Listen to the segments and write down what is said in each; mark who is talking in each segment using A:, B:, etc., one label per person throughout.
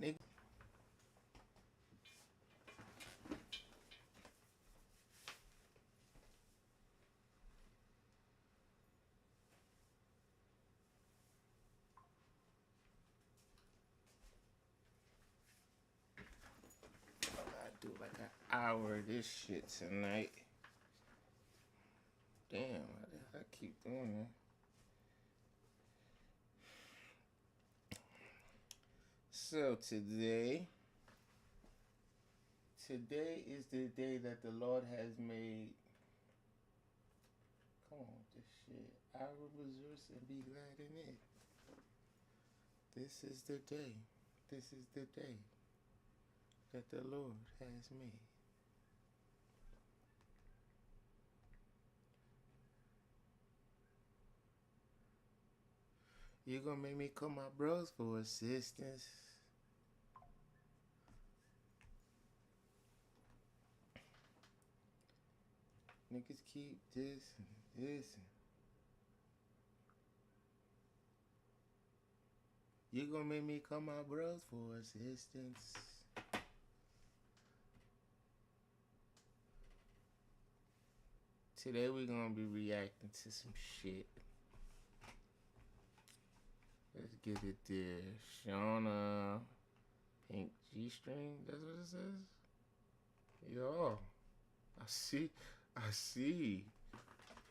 A: Nigga. I do like an hour of this shit tonight. Damn, I keep doing that. So today is the day that the Lord has made. Come on, this shit. I will rejoice and be glad in it. This is the day. This is the day that the Lord has made. You gonna make me call my bros for assistance? Niggas keep this and this. You gonna make me call my bros for assistance? Today we're gonna be reacting to some shit. Let's get it there. Shauna. Pink G-string. That's what it says? Yo. I see.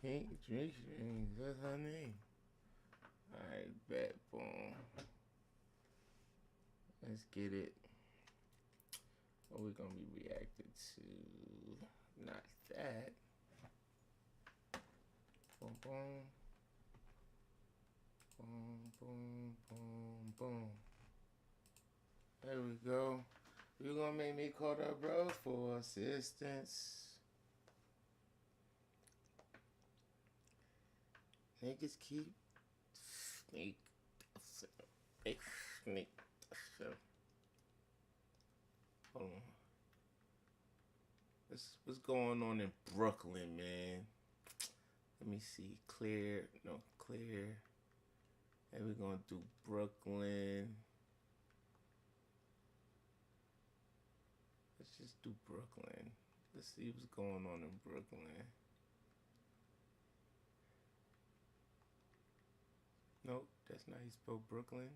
A: Pink G-string. That's her name. Alright, bet. Boom. Let's get it. What we gonna be reacting to? Not that. Boom, boom. Boom, boom, boom, boom. There we go. You gonna make me call the bros for assistance? Niggas keep sneak. Hold on. What's going on in Brooklyn, man? Let me see. Clear. And we're gonna do Brooklyn. Let's just do Brooklyn. Let's see what's going on in Brooklyn. Nope, that's not how you spell Brooklyn.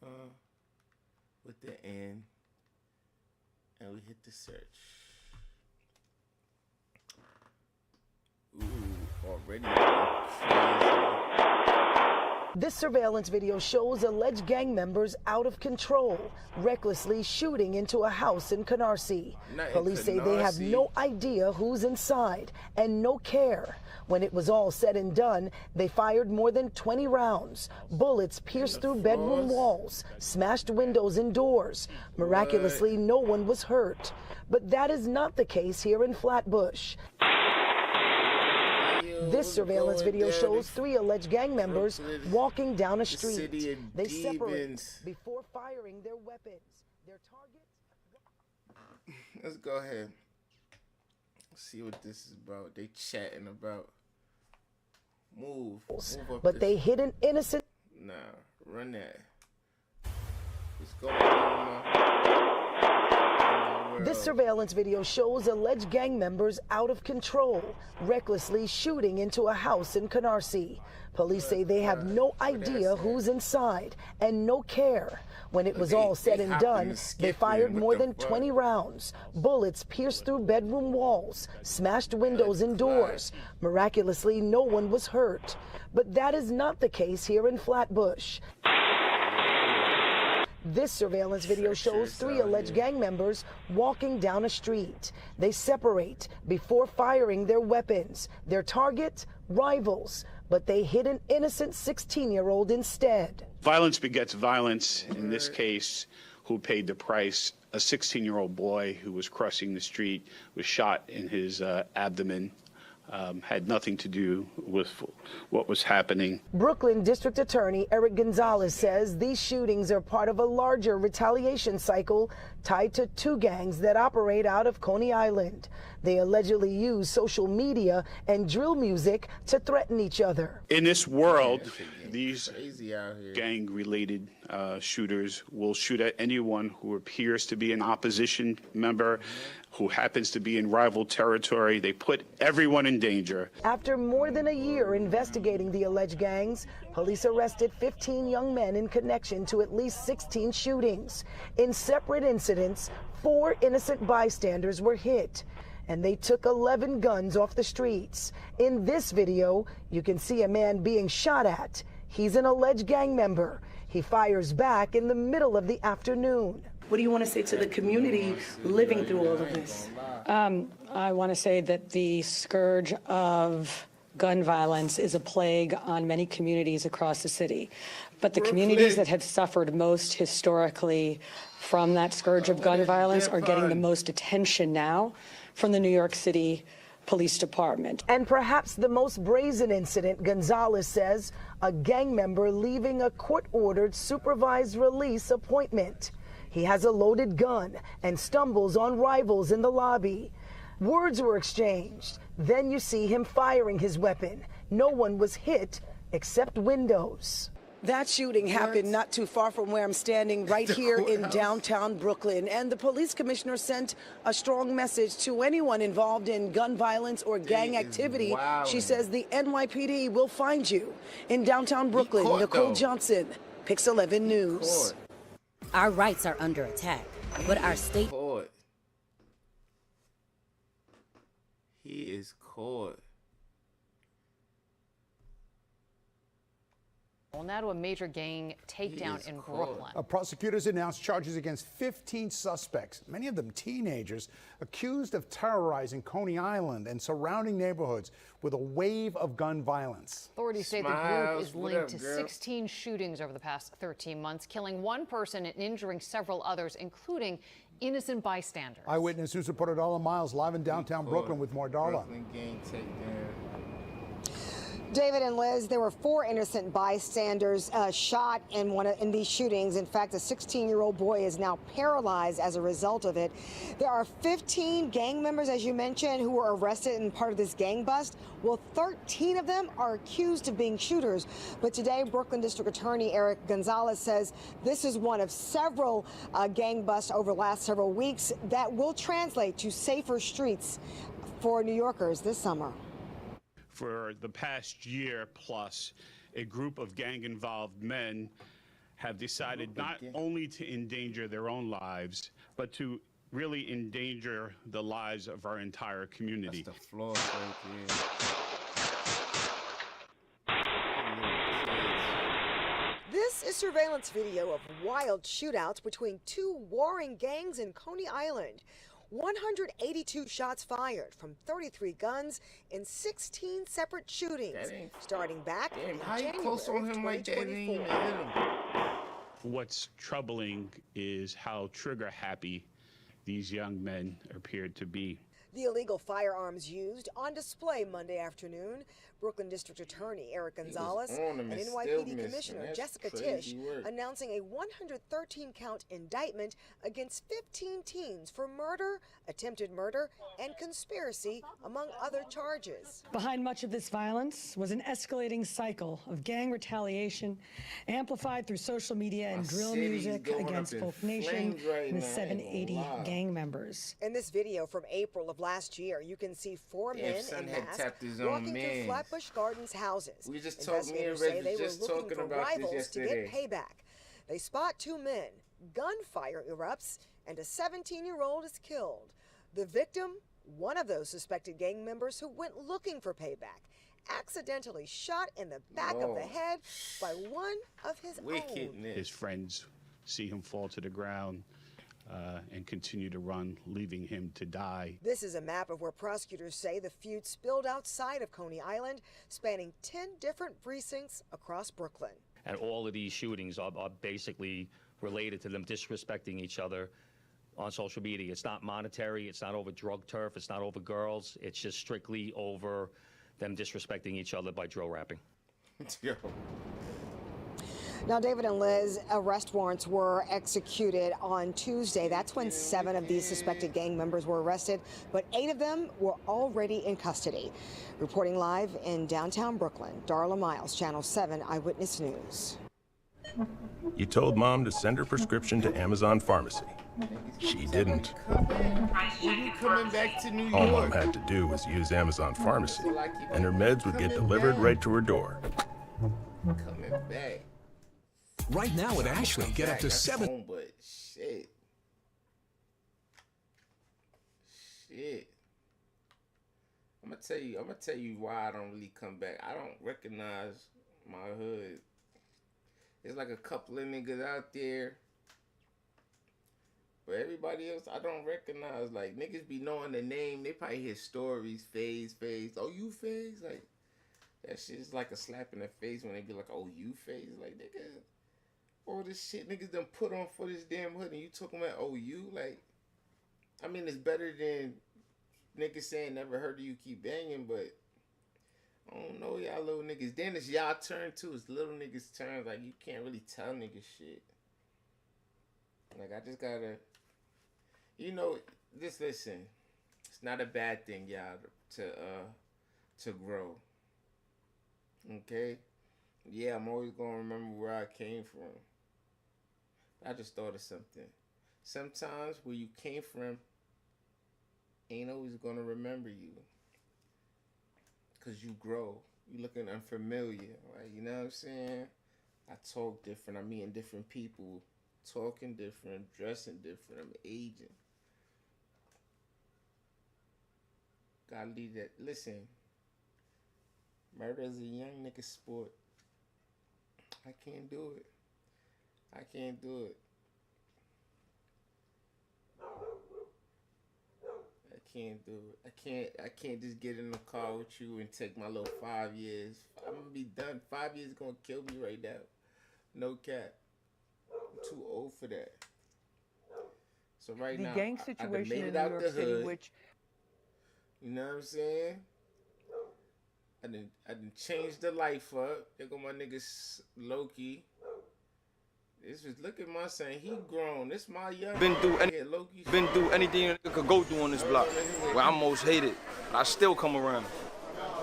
A: Damn. With the N. And we hit the search. Ooh, already crazy.
B: This surveillance video shows alleged gang members out of control, recklessly shooting into a house in Canarsie. Police say they have no idea who's inside and no care. When it was all said and done, they fired more than 20 rounds. Bullets pierced through bedroom walls, smashed windows and doors. Miraculously, no one was hurt. But that is not the case here in Flatbush. This surveillance video shows 3 alleged gang members walking down a street. They separate before firing their weapons. Their target.
A: Let's go ahead. See what this is about. They chatting about. Move
B: but they hit an innocent.
A: Nah, run that. What's going on?
B: This surveillance video shows alleged gang members out of control, recklessly shooting into a house in Canarsie. Police say they have no idea who's inside and no care. When it was all said and done, they fired more than 20 rounds. Bullets pierced through bedroom walls, smashed windows and doors. Miraculously, no one was hurt. But that is not the case here in Flatbush. This surveillance video shows 3 alleged gang members walking down a street. They separate before firing their weapons. Their target, rivals, but they hit an innocent 16-year-old instead.
C: Violence begets violence. In this case, who paid the price? A 16-year-old boy who was crossing the street was shot in his abdomen. Had nothing to do with what was happening.
B: Brooklyn District Attorney Eric Gonzalez says these shootings are part of a larger retaliation cycle tied to 2 gangs that operate out of Coney Island. They allegedly use social media and drill music to threaten each other.
C: In this world, these gang-related shooters will shoot at anyone who appears to be an opposition member, who happens to be in rival territory. They put everyone in danger.
B: After more than a year investigating the alleged gangs, police arrested 15 young men in connection to at least 16 shootings. In separate incidents, 4 innocent bystanders were hit, and they took 11 guns off the streets. In this video, you can see a man being shot at. He's an alleged gang member. He fires back in the middle of the afternoon. What do you want to say to the community living through all of this?
D: I want to say that the scourge of gun violence is a plague on many communities across the city. But the communities that have suffered most historically from that scourge of gun violence are getting the most attention now from the New York City Police Department.
B: And perhaps the most brazen incident, Gonzalez says, a gang member leaving a court-ordered supervised release appointment. He has a loaded gun and stumbles on rivals in the lobby. Words were exchanged. Then you see him firing his weapon. No one was hit except windows. That shooting happened not too far from where I'm standing, right here in downtown Brooklyn. And the police commissioner sent a strong message to anyone involved in gun violence or gang activity. She says the NYPD will find you. In downtown Brooklyn, Nicole Johnson, Pix 11 News.
E: Our rights are under attack, but our state...
A: He is caught.
F: Well, now to a major gang takedown in Brooklyn.
G: Prosecutors announced charges against 15 suspects, many of them teenagers, accused of terrorizing Coney Island and surrounding neighborhoods with a wave of gun violence.
F: Authorities say the group is linked to 16 shootings over the past 13 months, killing 1 person and injuring several others, including innocent bystanders.
G: Eyewitness News reporter Darla Miles live in downtown Brooklyn with more. Darla.
A: Brooklyn gang takedown.
H: David and Liz, there were 4 innocent bystanders shot in these shootings. In fact, a 16-year-old boy is now paralyzed as a result of it. There are 15 gang members, as you mentioned, who were arrested in part of this gang bust. Well, 13 of them are accused of being shooters. But today, Brooklyn District Attorney Eric Gonzalez says this is one of several gang busts over the last several weeks that will translate to safer streets for New Yorkers this summer.
C: For the past year plus, a group of gang-involved men have decided not only to endanger their own lives, but to really endanger the lives of our entire community.
A: That's the floor right there.
H: This is surveillance video of wild shootouts between 2 warring gangs in Coney Island. 182 shots fired from 33 guns in 16 separate shootings, starting back in January of 2024.
C: What's troubling is how trigger-happy these young men appeared to be.
H: The illegal firearms used on display Monday afternoon. Brooklyn District Attorney Eric Gonzalez and NYPD Commissioner Jessica Tisch announcing a 113-count indictment against 15 teens for murder, attempted murder, and conspiracy, among other charges.
D: Behind much of this violence was an escalating cycle of gang retaliation, amplified through social media and drill music against Folk Nation and the 780 gang members.
H: In this video from April of last year, you can see 4 men in masks walking through Flatbush Gardens houses. Investigators say they were looking for rivals to get payback. They spot 2 men, gunfire erupts, and a 17-year-old is killed. The victim, one of those suspected gang members who went looking for payback, accidentally shot in the back of the head by one of his own.
C: His friends see him fall to the ground and continue to run, leaving him to die.
H: This is a map of where prosecutors say the feud spilled outside of Coney Island, spanning 10 different precincts across Brooklyn.
I: And all of these shootings are basically related to them disrespecting each other on social media. It's not monetary, it's not over drug turf, it's not over girls, it's just strictly over them disrespecting each other by drill rapping.
H: Now, David and Liz, arrest warrants were executed on Tuesday. That's when 7 of these suspected gang members were arrested, but 8 of them were already in custody. Reporting live in downtown Brooklyn, Darla Miles, Channel 7 Eyewitness News.
J: You told Mom to send her prescription to Amazon Pharmacy. She didn't.
A: Coming back to New York.
J: All Mom had to do was use Amazon Pharmacy, and her meds would get delivered right to her door.
A: Coming back.
K: Right now at Ashley, get up to 7.
A: Home, but shit. I'm gonna tell you why I don't really come back. I don't recognize my hood. There's like a couple of niggas out there, but everybody else I don't recognize. Like, niggas be knowing the name. They probably hear stories, Phase. Oh, you Phase? Like, that shit's like a slap in the face when they be like, oh, you Phase? Like, nigga, all this shit niggas done put on for this damn hood, and you talking about, oh, you? Like, I mean, it's better than niggas saying never heard of you, keep banging, but I don't know, y'all little niggas. Then it's y'all turn too. It's little niggas' turn. Like, you can't really tell niggas shit. Like, I just gotta, you know, just listen. It's not a bad thing, y'all, to grow. Okay? Yeah, I'm always gonna remember where I came from. I just thought of something. Sometimes where you came from ain't always gonna remember you. Cause you grow. You looking unfamiliar, right? You know what I'm saying? I talk different. I'm meeting different people, talking different, dressing different. I'm aging. Gotta leave that. Listen, murder is a young nigga sport. I can't do it. I can't do it. Can't do it. I can't just get in the car with you and take my little 5 years. I'm gonna be done. 5 years is gonna kill me right now. No cap. I'm too old for that. So right now,
L: the gang situation in New York City, which,
A: you know what I'm saying? I done changed the life up. There go my nigga Loki. This was, look at my son, he grown. This my young.
M: Been through anything a nigga could go through on this block. Where I'm most hated, I still come around.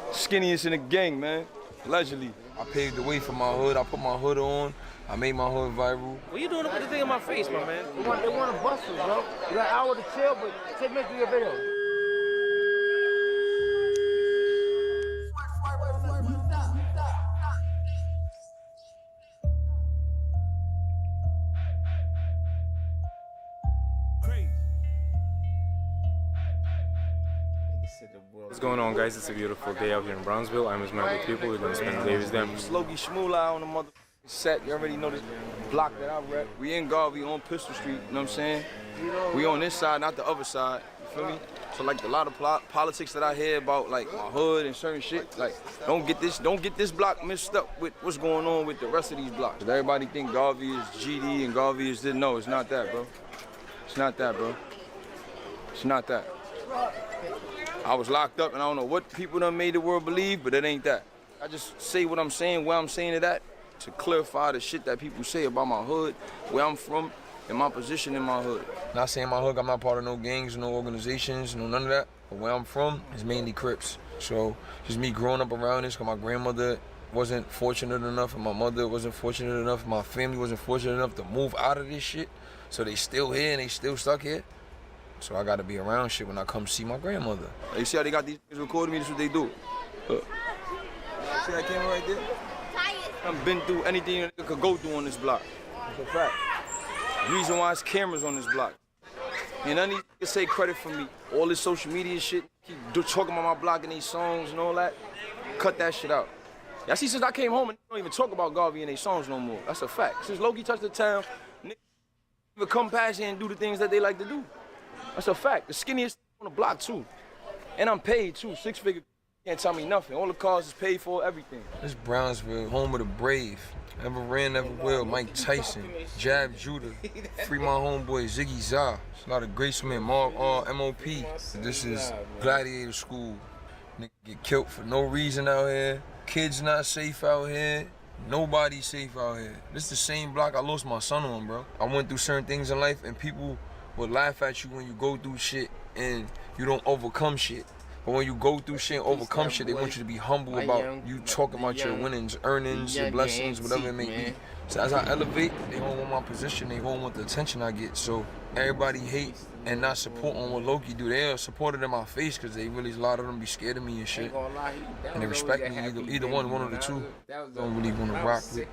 M: Skinniest in the gang, man. Allegedly.
N: I paved the way for my hood. I put my hood on. I made my hood viral.
O: What you doing to put the thing in my face, my man?
P: They want to bust us, bro. You got an hour to chill, but take me through your video.
Q: What's going on, guys? It's a beautiful day out here in Brownsville. I'm with my other people. We're gonna spend the day with them.
M: Slogie Shmoola on the mother set. You already know this block that I rep. We in Garvey on Pistol Street, you know what I'm saying? We on this side, not the other side, you feel me? So like a lot of politics that I hear about like my hood and certain shit, like don't get this block mixed up with what's going on with the rest of these blocks. Everybody think Garvey is GD and Garvey is this. No, it's not that, bro. It's not that, bro. It's not that. I was locked up and I don't know what people done made the world believe, but it ain't that. I just say what I'm saying, where I'm saying it at, to clarify the shit that people say about my hood, where I'm from, and my position in my hood.
N: Not saying my hood, I'm not part of no gangs, no organizations, no none of that. But where I'm from is mainly Crips. So just me growing up around this, because my grandmother wasn't fortunate enough, and my mother wasn't fortunate enough, my family wasn't fortunate enough to move out of this shit. So they still here and they still stuck here. So I gotta be around shit when I come see my grandmother.
M: You see how they got these niggas recording me? This is what they do. See that camera right there? I've been through anything a nigga could go through on this block. That's a fact. Reason why it's cameras on this block. And none of these niggas say credit for me. All this social media shit, keep talking about my block and these songs and all that. Cut that shit out. Yeah, see, since I came home, and they don't even talk about Garvey and their songs no more. That's a fact. Since Loki touched the town, niggas even come past here and do the things that they like to do. That's a fact. The skinniest on the block, too. And I'm paid, too. 6-figure. Can't tell me nothing. All the cars is paid for, everything.
N: This Brownsville, home of the brave. Never ran, never will. Mike Tyson, Jab Judah, free my homeboy Ziggy Zah. It's a lot of great men, MOP. This is gladiator school. Nigga get killed for no reason out here. Kids not safe out here. Nobody's safe out here. This is the same block I lost my son on, bro. I went through certain things in life, and people would laugh at you when you go through shit and you don't overcome shit. But when you go through shit and overcome shit, they want you to be humble about you talking about your winnings, earnings, your blessings, whatever it may be. So as I elevate, they don't want my position, they don't want the attention I get. So everybody hate and not support on what Loki do. They are supported in my face because they really, a lot of them be scared of me and shit. And they respect me, either one of the two. Don't really want to rock with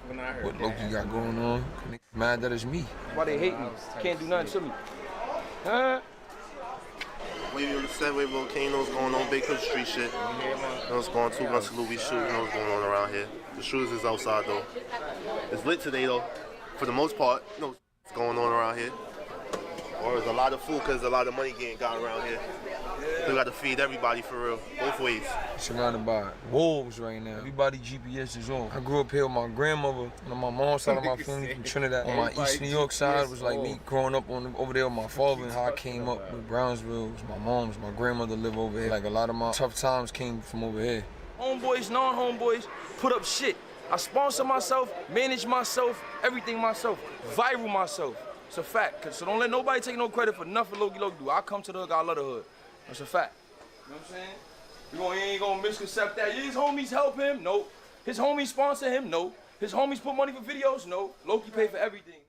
N: what Loki got going on. They mad that it's me.
M: Why they hate me? Can't do nothing to me. Huh?
R: Wavy on the set, wave volcanoes going on, Baker Street shit. You know what's going on, 2 months of Louis shoot, you know what's going on around here. The shooters is outside though. It's lit today though, for the most part. You know what's going on around here. Or there's a lot of food because there's a lot of money getting got around here. So we got to feed everybody for real, both ways.
N: Surrounded by wolves right now. Everybody GPS is on. I grew up here with my grandmother, on my mom's side of my family from Trinidad. On my East New York side was like me growing up over there with my father, and how I came up with Brownsville. It was my mom's, my grandmother lived over here. Like a lot of my tough times came from over here.
M: Homeboys, non-homeboys, put up shit. I sponsor myself, manage myself, everything myself, viral myself. It's a fact. So don't let nobody take no credit for nothing Loki do. I come to the hood, I love the hood. That's a fact. You know what I'm saying? You ain't gonna misconcept that. His homies help him? No. His homies sponsor him? No. His homies put money for videos? No. Loki pay for everything.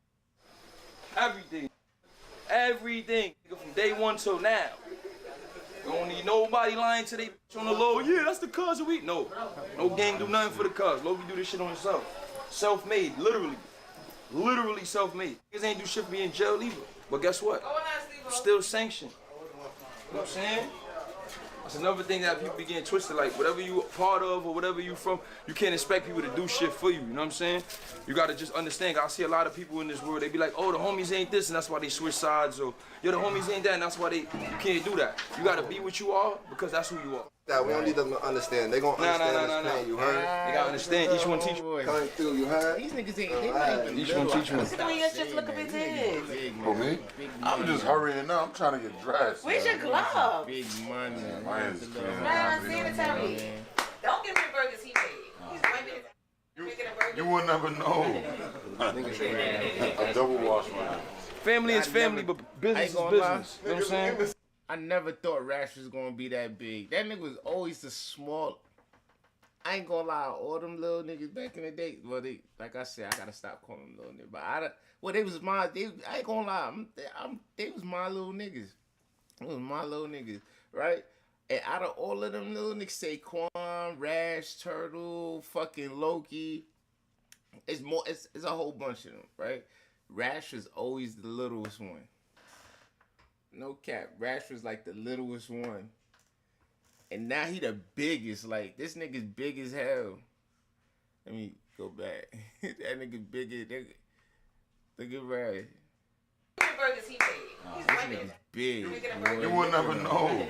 M: Everything. Everything. From day one till now. You don't need nobody lying to they on the low. Yeah, that's the cuz of we. No. No gang do nothing for the cuz. Loki do this shit on himself. Self-made, literally. Literally self-made. Niggas ain't do shit for me in jail either. But guess what? I'm still sanctioned. You know what I'm saying? That's another thing that people be getting twisted. Like, whatever you part of or whatever you from, you can't expect people to do shit for you. You know what I'm saying? You gotta just understand. I see a lot of people in this world, they be like, oh, the homies ain't this, and that's why they switch sides. Or, yo, the homies ain't that, and that's why you can't do that. You gotta be what you are because that's who you are.
R: That we don't need them to understand. They gonna understand this pain, you heard?
M: You gotta understand. Each one teach one.
R: Coming through, you heard?
A: These niggas ain't, they not even
M: Each one teach one.
S: Look at the just look up his head.
T: For me? I'm just hurrying up. I'm trying to get dressed.
S: Where's your glove?
A: Big money.
T: Mine's
S: sanitary. Don't give me the burgers he made. He's making a burger.
T: You will never know. A double wash, man.
M: Family is family, but business is business. You know what I'm saying?
A: I never thought Rash was gonna be that big. That nigga was always the small. I ain't gonna lie, all them little niggas back in the day. Well, they, like I said, I gotta stop calling them little niggas. But they was my. I ain't gonna lie. They was my little niggas. It was my little niggas, right? And out of all of them little niggas, Saquon, Rash, Turtle, fucking Loki, it's more. It's a whole bunch of them, right? Rash was always the littlest one. No cap. Rash was like the littlest one. And now he the biggest. Like, this nigga's big as hell. Let me go back. That nigga big as... Look at Rash.
S: Burgers he made.
A: This nigga's big.
T: You will never know.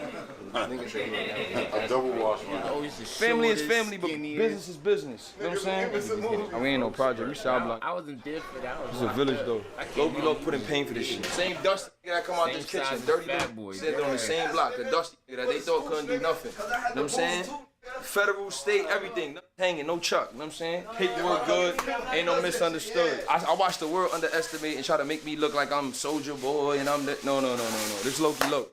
T: A double wash, man.
M: Family is family, but business is business. You know what I'm saying? We ain't no project. We South Block.
A: I wasn't there for that.
M: It's a village, though. Loki put in pain for this shit. Same dusty that come out this kitchen. Dirty boy. Said on the same block. The dusty that they thought couldn't do nothing. You know what I'm saying? Federal, state, everything. Hanging, no chuck. You know what I'm saying? Paperwork good. Ain't no misunderstood. I watch the world underestimate and try to make me look like I'm Soldier Boy and I'm... No. This Loki look. You know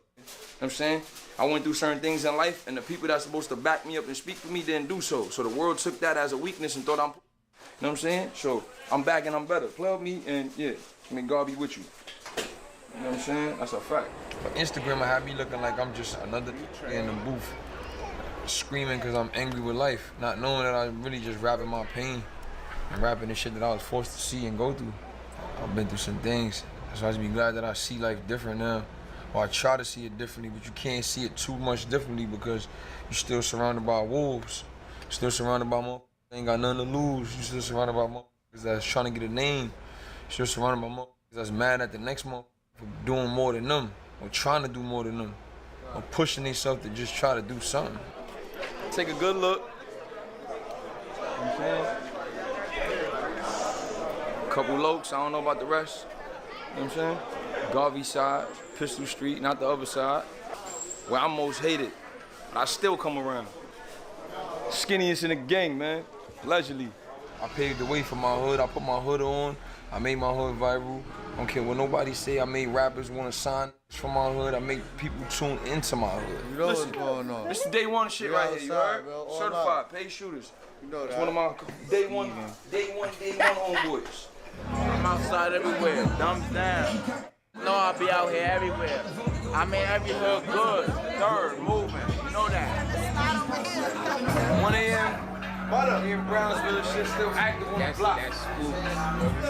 M: what I'm saying? I went through certain things in life, and the people that's supposed to back me up and speak for me didn't do so. So the world took that as a weakness and thought I'm... You know what I'm saying? So I'm back and I'm better. Play with me, and yeah, God be with you. You know what I'm saying? That's a fact.
N: On Instagram, I have me looking like I'm just another in the booth, screaming because I'm angry with life, not knowing that I'm really just rapping my pain and rapping the shit that I was forced to see and go through. I've been through some things, so I just be glad that I see life different now. Or I try to see it differently, but you can't see it too much differently because you're still surrounded by wolves. You're still surrounded by motherfuckers that ain't got nothing to lose. You're still surrounded by motherfuckers that's trying to get a name. You're still surrounded by motherfuckers that's mad at the next motherfucker for doing more than them, or trying to do more than them, or pushing themselves to just try to do something.
M: Take a good look. You know what I'm saying? Couple lokes, I don't know about the rest. You know what I'm saying? Garvey side, Pistol Street, not the other side. Where I'm most hated, but I still come around. Skinniest in the gang, man. Allegedly.
N: I paved the way for my hood. I put my hood on. I made my hood viral. I don't care what nobody say. I made rappers want to sign from my hood. I make people tune into my hood.
M: You know what's going on. This is day one shit right here, you heard? Certified, paid shooters. You know that. It's one of my day one homeboys.
P: I'm outside everywhere, thumbs down. No, I'll be out here everywhere. I mean, every hood good, third, moving, you know that.
M: 1 a.m. Here in Brownsville, shit still active on the block.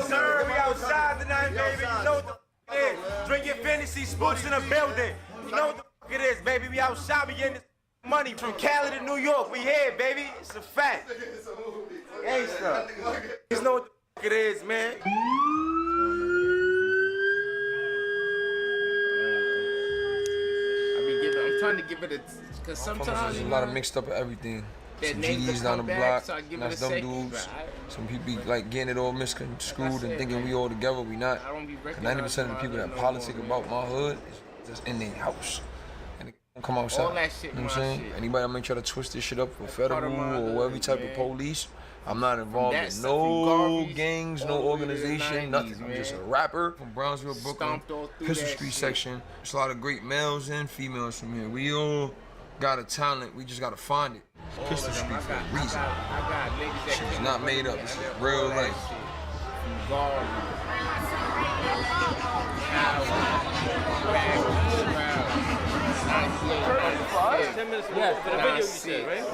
P: Sir, we outside tonight, baby. You know what the it is. Drink your fantasy spooks in the building. You know what the it is, baby. We outside, we getting this money from Cali to New York. We here, baby. It's a fact. Gangsta. You know what the it is, man.
A: I'm trying to give it a, cause sometimes
N: there's a lot of mixed up of everything. Some GDs down the block, that's them dudes. Some people be like getting it all misconstrued and thinking we all together, we not. 90% of the people that politic about my hood is just in their house. And they don't come outside.
A: All that shit,
N: you know what I'm saying? Anybody that may try to twist this shit up for federal or every type of police, I'm not involved in no gangs, no organization, nothing. I'm just a rapper from Brownsville, Brooklyn, Pistol Street section. There's a lot of great males and females from here. We all got a talent, we just gotta find it. Pistol Street for a reason. Shit's not made up, it's real life.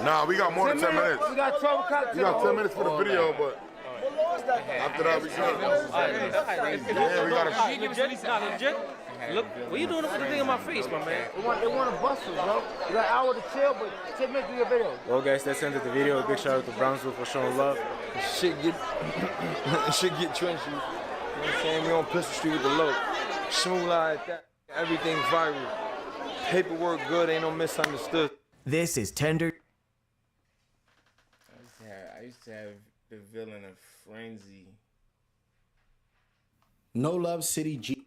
T: Nah, we got more than 10 minutes.
P: We got 12 o'clock.
T: We got 10 minutes for the video, but after that we got. Yeah, we gotta.
O: Legit? Look, what you doing for the thing in my face, my man?
P: They want to bust us, bro. You got an hour to chill, but 10 minutes to your video.
Q: Well, guys, that's the end of the video. Big shout out to Brownsville for showing love.
N: Shit get trenchy. You know what I'm saying? We on Pistol Street with the low. Smooth like that. Everything viral. Paperwork good, ain't no misunderstood.
U: This is Tender.
A: I used to have the villain of Frenzy.
U: No Love City G.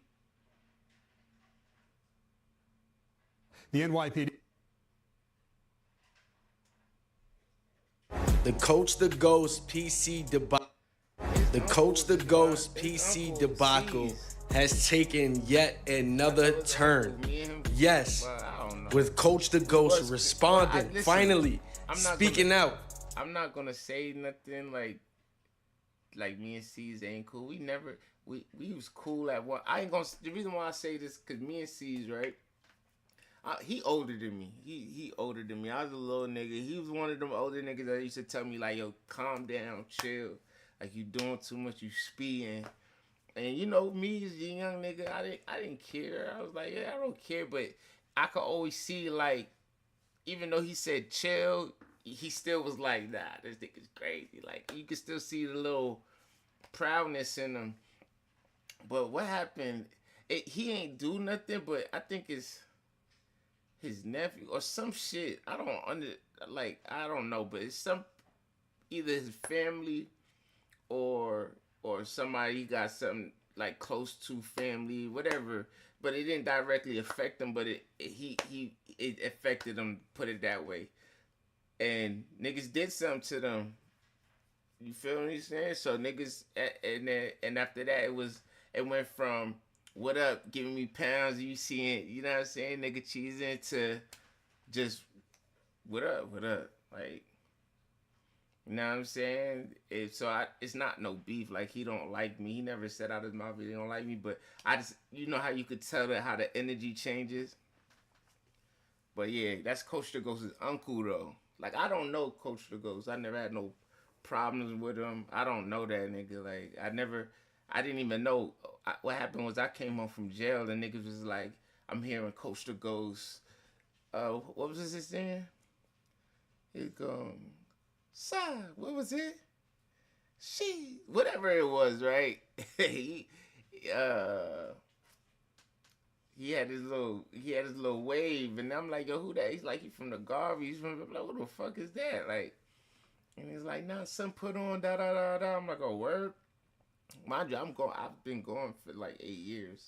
G: The NYPD.
V: The Coach the Ghost PC debacle. The Coach the Ghost PC debacle has taken yet another turn. Yes, with Coach the Ghost responding, finally speaking out.
A: I'm not gonna say nothing like me and C's ain't cool. We was cool at one. I ain't gonna. The reason why I say this because me and C's right. He older than me. He older than me. I was a little nigga. He was one of them older niggas that used to tell me like, yo, calm down, chill. Like you doing too much, you speeding. And you know me as a young nigga, I didn't care. I was like, yeah, I don't care. But I could always see like, even though he said chill, he still was like, nah, this nigga's crazy. Like you could still see the little proudness in him. But what happened? He ain't do nothing. But I think it's his nephew or some shit. I don't know, but it's either his family or somebody he got something like close to family, whatever. But it didn't directly affect him, but it affected him, put it that way. And niggas did something to them. You feel what I'm saying? So niggas, and after that it went from what up, giving me pounds, you seeing, you know what I'm saying, nigga cheesing, to just, what up, like, you know what I'm saying? It's not no beef, like, he don't like me, he never said out his mouth he don't like me, but I just, you know how you could tell that how the energy changes? But yeah, that's Coach the Ghost's uncle, though. Like, I don't know Coach the Ghost, I never had no problems with him, I don't know that nigga, like, I didn't even know. What happened was I came home from jail and niggas was like, I'm hearing Coach the Ghost. What was his name? It son, what was it? Whatever it was, right? he had his little wave, and I'm like, yo, who that? He's like, he from the Garvey. I'm like, what the fuck is that? Like, and he's like, nah, son put on da da da da. I'm like, oh, word. Mind you, I've been going for like 8 years.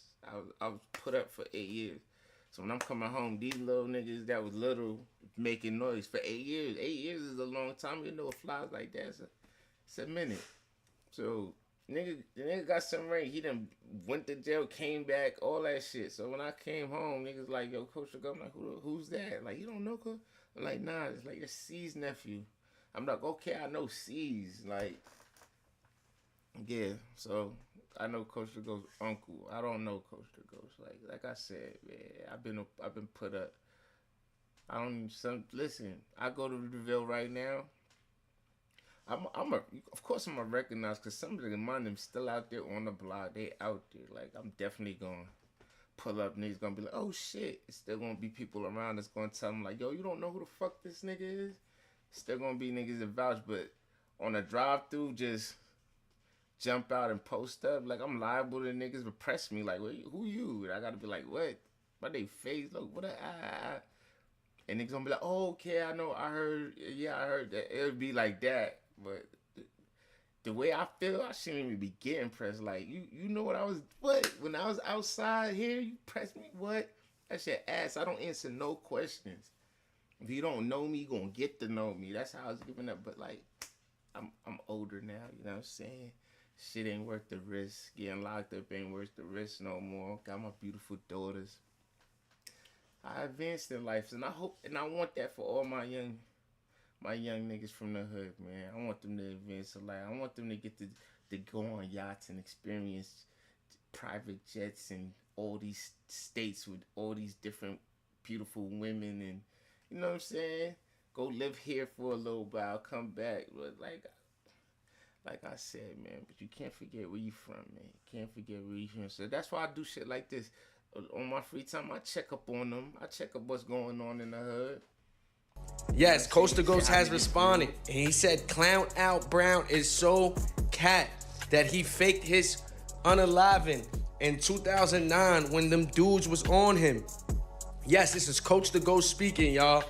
A: I was put up for 8 years. So when I'm coming home, these little niggas that was little making noise for 8 years. 8 years is a long time. You know, it flies like that. It's a minute. So the nigga got some rank. He done went to jail, came back, all that shit. So when I came home, niggas like, yo, Coach the Go. I'm like, who's that? Like, you don't know, Coach? I'm like, nah, it's like your C's nephew. I'm like, okay, I know C's. Like, yeah. So I know Coach the Go's uncle. I don't know Coach the Ghost. Like I said, man, I've been put up. Listen, I go to DeVille right now. Of course I'm gonna recognize, because some of the them still out there on the block. They out there. Like, I'm definitely gonna pull up, niggas gonna be like, oh shit. It's still gonna be people around that's gonna tell them like, yo, you don't know who the fuck this nigga is? Still gonna be niggas that vouch, but on a drive-through, just jump out and post up. Like, I'm liable to niggas repress me. Like, who you? And I gotta be like, what? Why they face? Look, what and niggas gonna be like, oh, okay, I know, I heard that. It would be like that. But the way I feel, I shouldn't even be getting pressed. Like, you know what? When I was outside here, you pressed me, what? That's your ass. I don't answer no questions. If you don't know me, you gonna get to know me. That's how I was giving up. But like, I'm older now, you know what I'm saying? Shit ain't worth the risk. Getting locked up ain't worth the risk no more. Got my beautiful daughters. I advanced in life, and I hope, and I want that for all my young niggas from the hood, man. I want them to advance in life. I want them to get to go on yachts and experience private jets and all these states with all these different beautiful women, and you know what I'm saying? Go live here for a little while, come back. But like I said, man, but you can't forget where you from, man. You can't forget where you from. So that's why I do shit like this. On my free time, I check up on them. I check up what's going on in the hood.
V: Yes, Coach the Ghost has responded, and he said Clown Out Brown is so cat that he faked his unaliving in 2009 when them dudes was on him. Yes, this is Coach the Ghost speaking, y'all.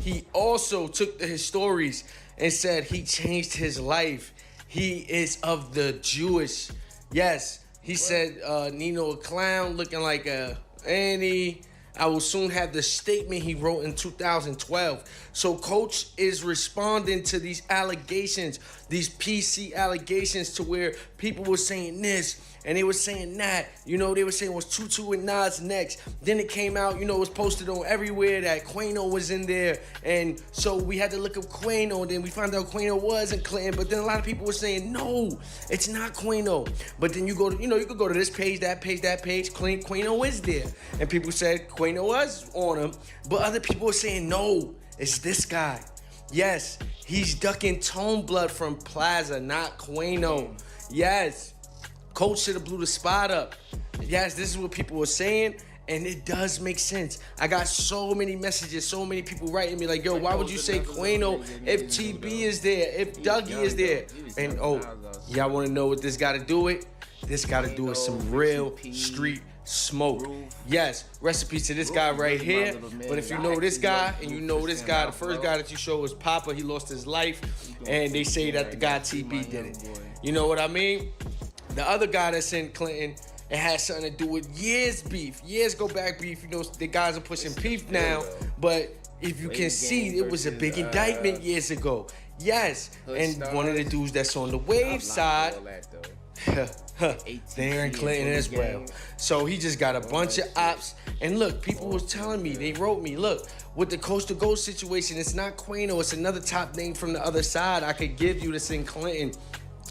V: He also took his stories and said he changed his life. He is of the Jewish. Yes, he said Nino a clown looking like a Annie. I will soon have the statement he wrote in 2012. So Coach is responding to these allegations, these PC allegations, to where people were saying this and they were saying that. You know, they were saying it was Tutu and Nas next. Then it came out, you know, it was posted on everywhere that Quano was in there. And so we had to look up Quano. Then we found out Quano wasn't Clinton. But then a lot of people were saying, no, it's not Quano. But then you go to, you know, you could go to this page, that page, that page. Quano is there. And people said Quano was on him. But other people were saying, no, it's this guy. Yes, he's ducking Tone Blood from Plaza, not Quano. Yes. Coach should have blew the spot up. Yes, this is what people were saying, and it does make sense. I got so many messages, so many people writing me like, yo, why would you say Quano if TB is there, if Dougie is there? And y'all want to know what this got to do with? This got to do with some real street smoke. Yes, recipes to this guy right here. But if you know this guy and you know this guy, the first guy that you show was Papa. He lost his life, and they say that the guy TB did it. You know what I mean? The other guy that's in Clinton, it has something to do with years beef. Years go back beef. You know, the guys are pushing beef now. But if you can see, it was a big indictment years ago. Yes. And one of the dudes that's on the wave side, they're in Clinton as well. So he just got a bunch of ops. And look, people was telling me, they wrote me, look, with the Coast to Ghost situation, it's not Quano, it's another top name from the other side I could give you that's in Clinton.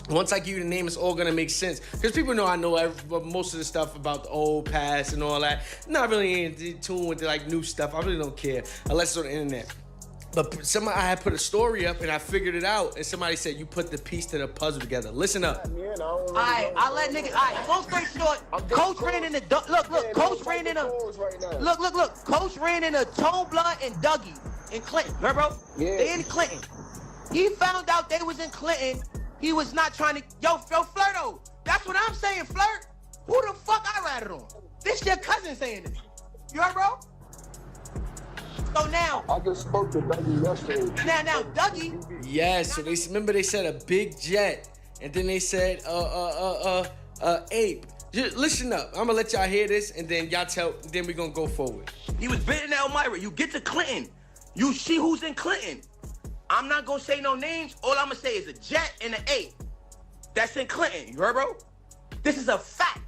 V: Once I give you the name, it's all gonna make sense. Because people know I know most of the stuff about the old past and all that. Not really in tune with the like new stuff. I really don't care unless it's on the internet. But I had put a story up and I figured it out. And somebody said you put the piece to the puzzle together. Listen up.
B: Alright, I let niggas. Alright, long story short, Coach ran into look. Coach ran into look. Coach ran into Tone Blood and Dougie in Clinton. Right, bro? Yeah. They in Clinton. He found out they was in Clinton. He was not trying to, yo, Flirto. That's what I'm saying, Flirt. Who the fuck I ratted on? This your cousin saying this. You heard, bro? So now. I just spoke to Dougie yesterday. Now, Dougie.
V: Yes, so remember they said a big jet, and then they said, ape. Just listen up. I'm gonna let y'all hear this, and then then we gonna go forward.
B: He was bidding Elmira. You get to Clinton. You see who's in Clinton. I'm not gonna say no names. All I'm gonna say is a jet and an 8. that's in Clinton. You heard, bro? This is a fact.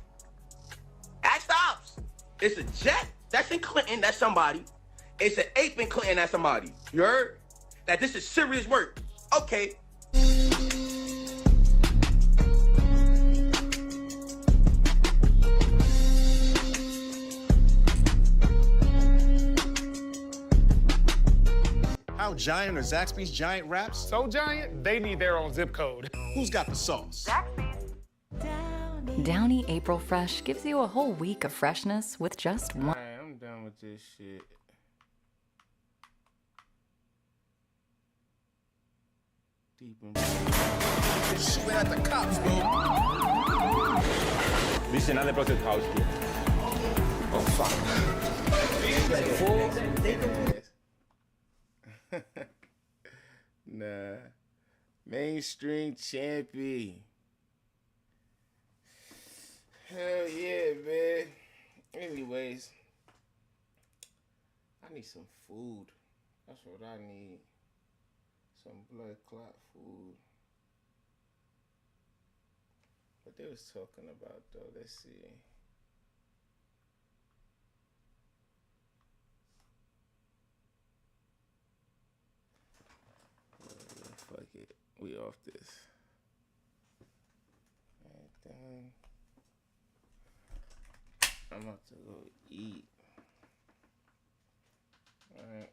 B: Ask the ops. It's a jet that's in Clinton, that's somebody. It's an ape in Clinton, that's somebody. You heard? That this is serious work. Okay.
E: How giant are Zaxby's giant wraps?
F: So giant, they need their own zip code.
E: Who's got the sauce?
W: Downy April Fresh gives you a whole week of freshness with just one.
A: Alright, I'm done with this shit. Deep in.
E: Shooting at the cops, bro.
X: Listen, alle proces house here.
E: Oh, fuck.
A: Nah. Mainstream champion. Hell yeah, man. Anyways, I need some food. That's what I need. Some blood clot food. What they was talking about though, let's see. Fuck it. We off this. Alright, then. I'm about to go eat. Alright.